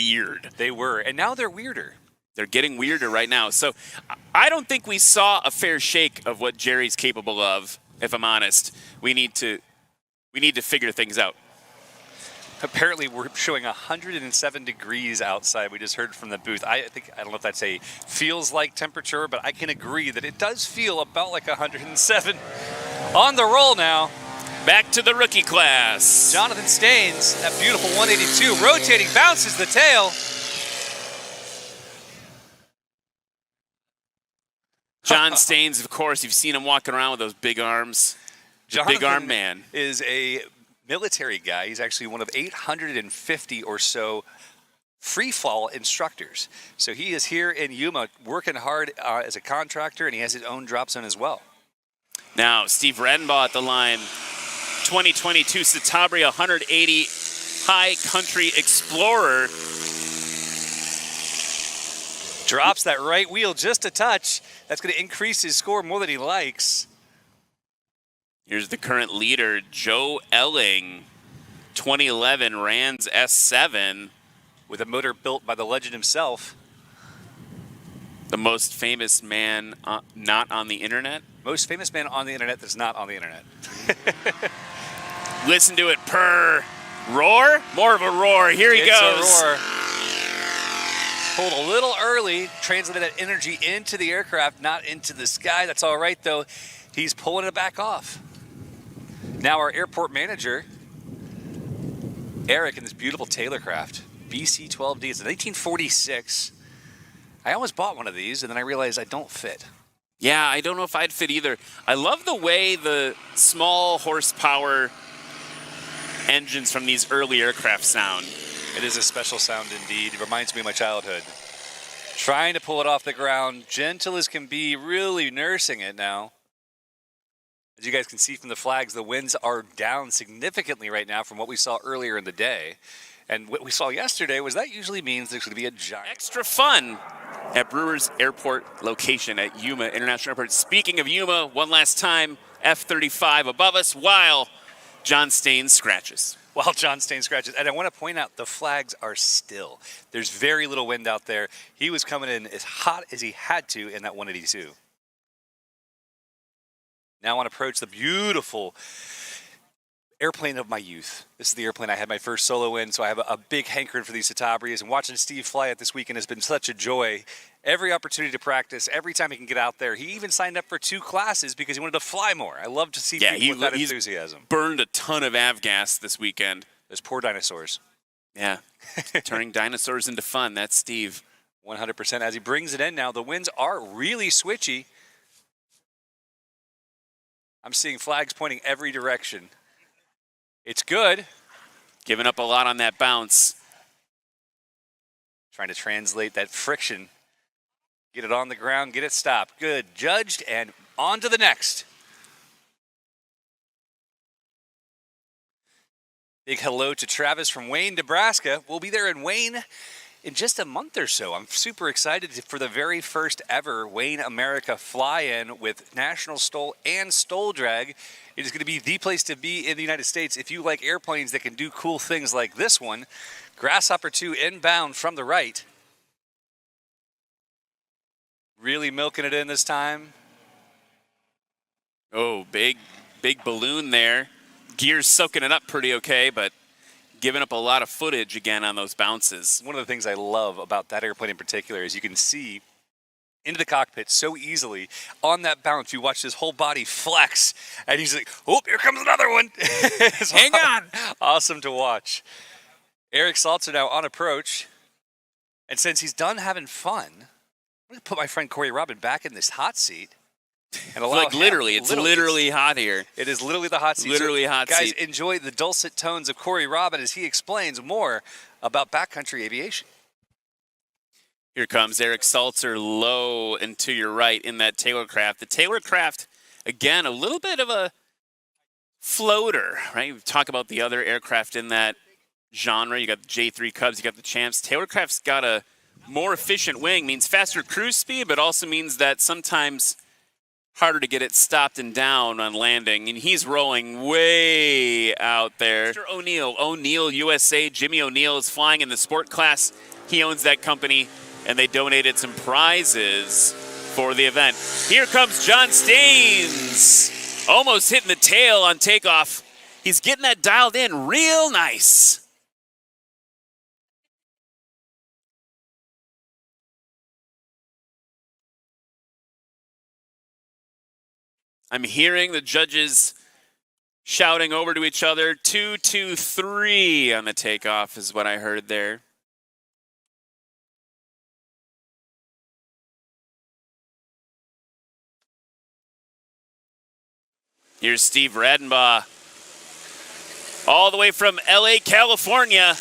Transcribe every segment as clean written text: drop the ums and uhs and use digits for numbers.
weird. They were, and now they're weirder. They're getting weirder right now. So I don't think we saw a fair shake of what Jerry's capable of, if I'm honest. We need to figure things out. Apparently, we're showing 107 degrees outside. We just heard from the booth. I don't know if that's a feels like temperature, but I can agree that it does feel about like 107. On the roll now. Back to the rookie class. Jonathan Staines, that beautiful 182, rotating, bounces the tail. John Staines, of course, you've seen him walking around with those big arms. Big arm man. Is a military guy. He's actually one of 850 or so free fall instructors. So he is here in Yuma working hard as a contractor, and he has his own drop zone as well. Now, Steve Radenbaugh at the line. 2022 Citabria 180 High Country Explorer. Drops that right wheel just a touch. That's going to increase his score more than he likes. Here's the current leader, Joe Eiling, 2011 Rans S7. With a motor built by the legend himself. The most famous man not on the internet? Most famous man on the internet that's not on the internet. Listen to it purr. Roar? More of a roar. Here he goes. It's a roar. Pulled a little early, translated that energy into the aircraft, not into the sky. That's all right, though. He's pulling it back off. Now our airport manager, Eric, in this beautiful Taylorcraft, BC-12D. It's a 1946. I almost bought one of these, and then I realized I don't fit. Yeah, I don't know if I'd fit either. I love the way the small horsepower engines from these early aircraft sound. It is a special sound indeed. It reminds me of my childhood. Trying to pull it off the ground, gentle as can be, really nursing it now. As you guys can see from the flags, the winds are down significantly right now from what we saw earlier in the day. And what we saw yesterday was that usually means there's going to be a giant... Extra fun at Brewers Airport location at Yuma International Airport. Speaking of Yuma, one last time, F-35 above us while John Staines scratches. While John Staines scratches. And I want to point out, the flags are still. There's very little wind out there. He was coming in as hot as he had to in that 182. Now I want to approach the beautiful airplane of my youth. This is the airplane I had my first solo in, so I have a big hankering for these Citabrias, and watching Steve fly it this weekend has been such a joy. Every opportunity to practice, every time he can get out there. He even signed up for 2 classes because he wanted to fly more. I love to see people with that enthusiasm. Burned a ton of avgas this weekend. Those poor dinosaurs. Yeah, turning dinosaurs into fun. That's Steve. 100%. As he brings it in now, the winds are really switchy. I'm seeing flags pointing every direction. It's good. Giving up a lot on that bounce. Trying to translate that friction. Get it on the ground, get it stopped. Good. Judged, and on to the next. Big hello to Travis from Wayne, Nebraska. We'll be there in Wayne in just a month or so. I'm super excited for the very first ever Wayne America fly-in with National STOL and STOL Drag. It is going to be the place to be in the United States if you like airplanes that can do cool things like this one. Grasshopper 2 inbound from the right. Really milking it in this time. Oh, big balloon there. Gears soaking it up pretty okay, but giving up a lot of footage again on those bounces. One of the things I love about that airplane in particular is you can see into the cockpit so easily. On that bounce, you watch his whole body flex, and he's like, oh, here comes another one. Hang on. Awesome to watch. Eric Saltzer now on approach. And since he's done having fun, I'm going to put my friend Corey Robin back in this hot seat. And like literally, it's literally hot here. It is literally the hot seat. Literally hot guys, seat. Guys, enjoy the dulcet tones of Corey Robin as he explains more about backcountry aviation. Here comes Eric Saltzer low and to your right in that Taylorcraft. The Taylorcraft, again, a little bit of a floater, right? We talk about the other aircraft in that genre. You got the J3 Cubs, you got the Champs. Taylorcraft's got a more efficient wing, means faster cruise speed, but also means that sometimes harder to get it stopped and down on landing, and he's rolling way out there. Mr. O'Neill USA, Jimmy O'Neill is flying in the sport class. He owns that company, and they donated some prizes for the event. Here comes John Staines, almost hitting the tail on takeoff. He's getting that dialed in real nice. I'm hearing the judges shouting over to each other. 2, 2, 3 on the takeoff is what I heard there. Here's Steve Radenbaugh, all the way from LA, California.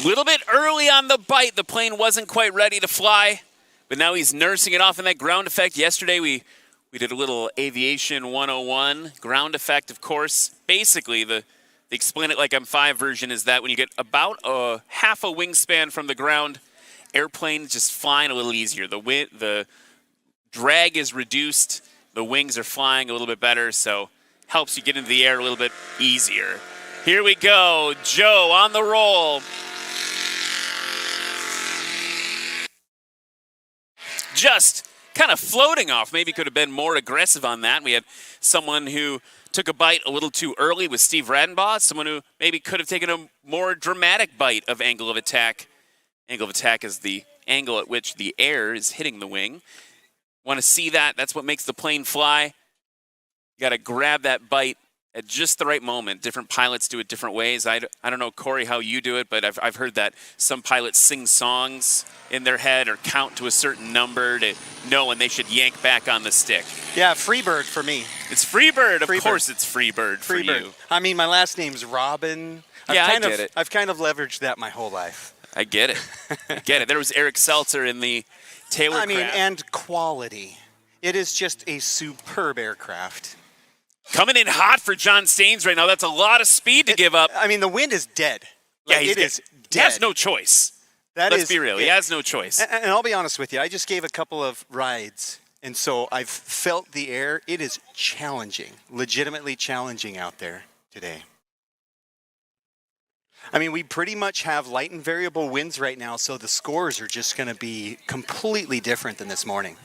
Little bit early on the bite. The plane wasn't quite ready to fly, but now he's nursing it off in that ground effect. Yesterday we did a little aviation 101. Ground effect, of course. Basically, the Explain It Like I'm 5 version is that when you get about a half a wingspan from the ground, airplane just flying a little easier. The drag is reduced. The wings are flying a little bit better, so helps you get into the air a little bit easier. Here we go. Joe on the roll. Just kind of floating off. Maybe could have been more aggressive on that. We had someone who took a bite a little too early with Steve Radenbaugh, someone who maybe could have taken a more dramatic bite of angle of attack. Angle of attack is the angle at which the air is hitting the wing. Want to see that? That's what makes the plane fly. You got to grab that bite at just the right moment. Different pilots do it different ways. I don't know, Corey, how you do it, but I've heard that some pilots sing songs in their head or count to a certain number to know when they should yank back on the stick. Yeah, Freebird for me. It's Freebird. Of course it's Freebird for you. I mean, my last name's Robin. I get it. I've kind of leveraged that my whole life. I get it. I get it. There was Eric Saltzer in the Taylorcraft. I mean, and quality. It is just a superb aircraft. Coming in hot for John Staines right now. That's a lot of speed to give up. I mean, the wind is dead. Yeah, it is dead. He has no choice. Let's be real. He has no choice. And I'll be honest with you. I just gave a couple of rides, and so I've felt the air. It is challenging, legitimately challenging out there today. I mean, we pretty much have light and variable winds right now, so the scores are just going to be completely different than this morning.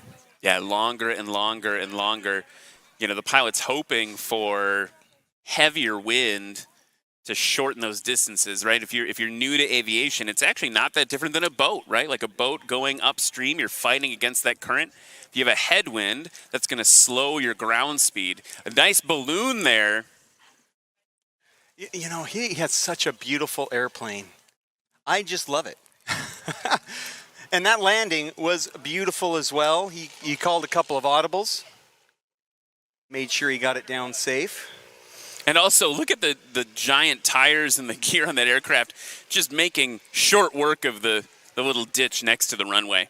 Yeah, longer and longer and longer. You know, the pilot's hoping for heavier wind to shorten those distances, right? If you're new to aviation, it's actually not that different than a boat, right? Like a boat going upstream, you're fighting against that current. If you have a headwind, that's going to slow your ground speed. A nice balloon there. You know, he has such a beautiful airplane. I just love it. And that landing was beautiful as well. He called a couple of audibles, made sure he got it down safe. And also, look at the giant tires and the gear on that aircraft, just making short work of the little ditch next to the runway.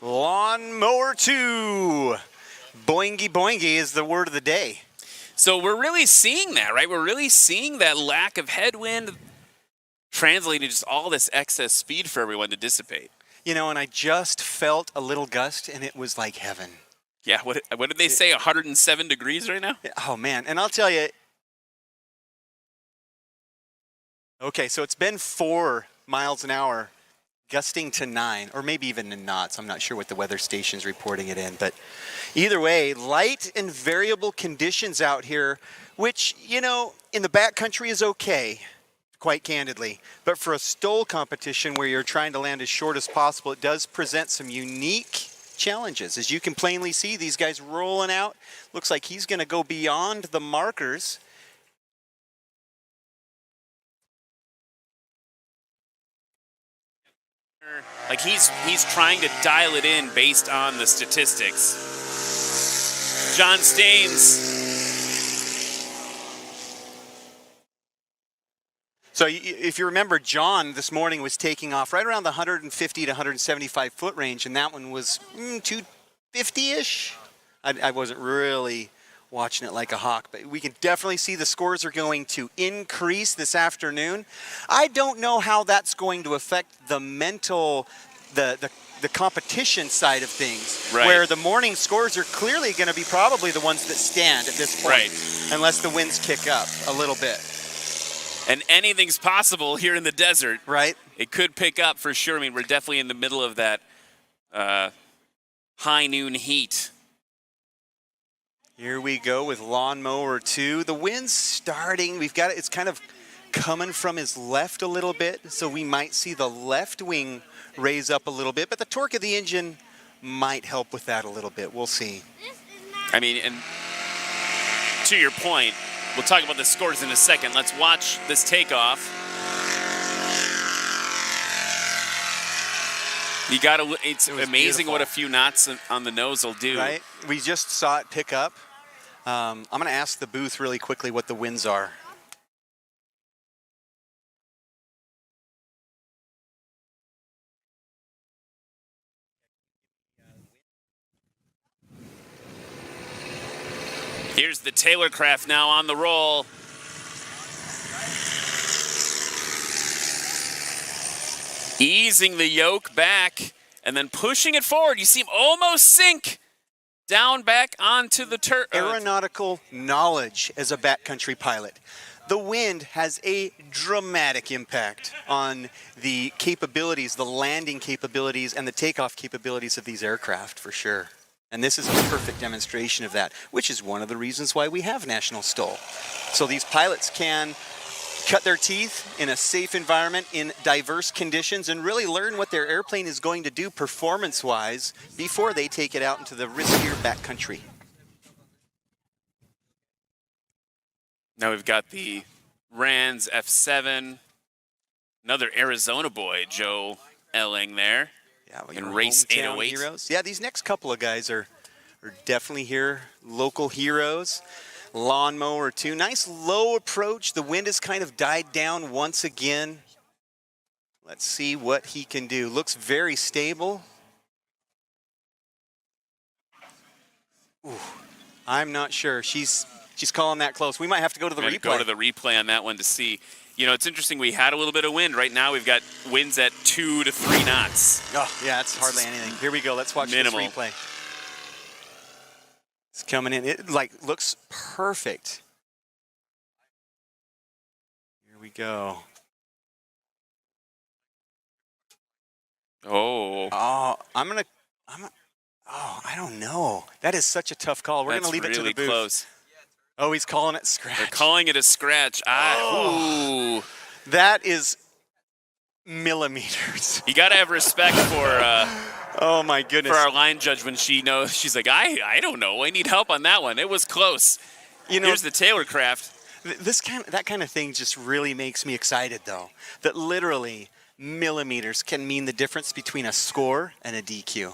Lawnmower 2. Boingy boingy is the word of the day. So we're really seeing that, right? We're really seeing that lack of headwind translating just all this excess speed for everyone to dissipate. You know, and I just felt a little gust, and it was like heaven. Yeah, what did they say, 107 degrees right now? Oh, man. And I'll tell you. Okay, so it's been 4 miles an hour, gusting to 9, or maybe even in knots. I'm not sure what the weather station's reporting it in. But either way, light and variable conditions out here, which, you know, in the backcountry is okay, quite candidly. But for a STOL competition where you're trying to land as short as possible, it does present some unique challenges. As you can plainly see, these guys rolling out. Looks like he's going to go beyond the markers. Like he's trying to dial it in based on the statistics. John Staines. So if you remember, John this morning was taking off right around the 150 to 175 foot range, and that one was 250-ish. I wasn't really watching it like a hawk, but we can definitely see the scores are going to increase this afternoon. I don't know how that's going to affect the mental, the competition side of things, right, where the morning scores are clearly going to be probably the ones that stand at this point, right, unless the winds kick up a little bit. And anything's possible here in the desert. Right. It could pick up for sure. I mean, we're definitely in the middle of that high noon heat. Here we go with Lawnmower 2. The wind's starting. We've got it. It's kind of coming from his left a little bit, so we might see the left wing raise up a little bit, but the torque of the engine might help with that a little bit. We'll see. I mean, and to your point, we'll talk about the scores in a second. Let's watch this takeoff. You gotta. It's amazing beautiful. what a few knots on the nose will do. Right? We just saw it pick up. I'm going to ask the booth really quickly what the winds are. Here's the Taylorcraft now on the roll. Easing the yoke back and then pushing it forward. You see him almost sink down back onto the turf. Aeronautical knowledge as a backcountry pilot. The wind has a dramatic impact on the capabilities, the landing capabilities, and the takeoff capabilities of these aircraft, for sure. And this is a perfect demonstration of that, which is one of the reasons why we have National STOL. So these pilots can cut their teeth in a safe environment in diverse conditions and really learn what their airplane is going to do performance-wise before they take it out into the riskier backcountry. Now we've got the Rands F7, another Arizona boy, Joe Eiling there. Yeah, well, in your race hometown 808. Heroes. Yeah, these next couple of guys are definitely here, local heroes. Lawnmower 2, nice low approach. The wind has kind of died down once again. Let's see what he can do. Looks very stable. Ooh, I'm not sure. She's calling that close. We might have to go to the replay. Go to the replay on that one to see. You know, it's interesting. We had a little bit of wind. Right now, we've got winds at 2 to 3 knots. Oh, yeah, it's hardly anything. Here we go. Let's watch Minimal. this replay. It's coming in. It looks perfect. Here we go. Oh. Oh, I don't know. That is such a tough call. We're going to leave it to the booth. Close. Oh, he's calling it scratch. They're calling it a scratch. Ooh. That is millimeters. You got to have respect for oh my goodness. for our line judge when she knows. She's like, I don't know. I need help on that one. It was close. You know, here's the Taylorcraft. That kind of thing just really makes me excited, though. That literally millimeters can mean the difference between a score and a DQ.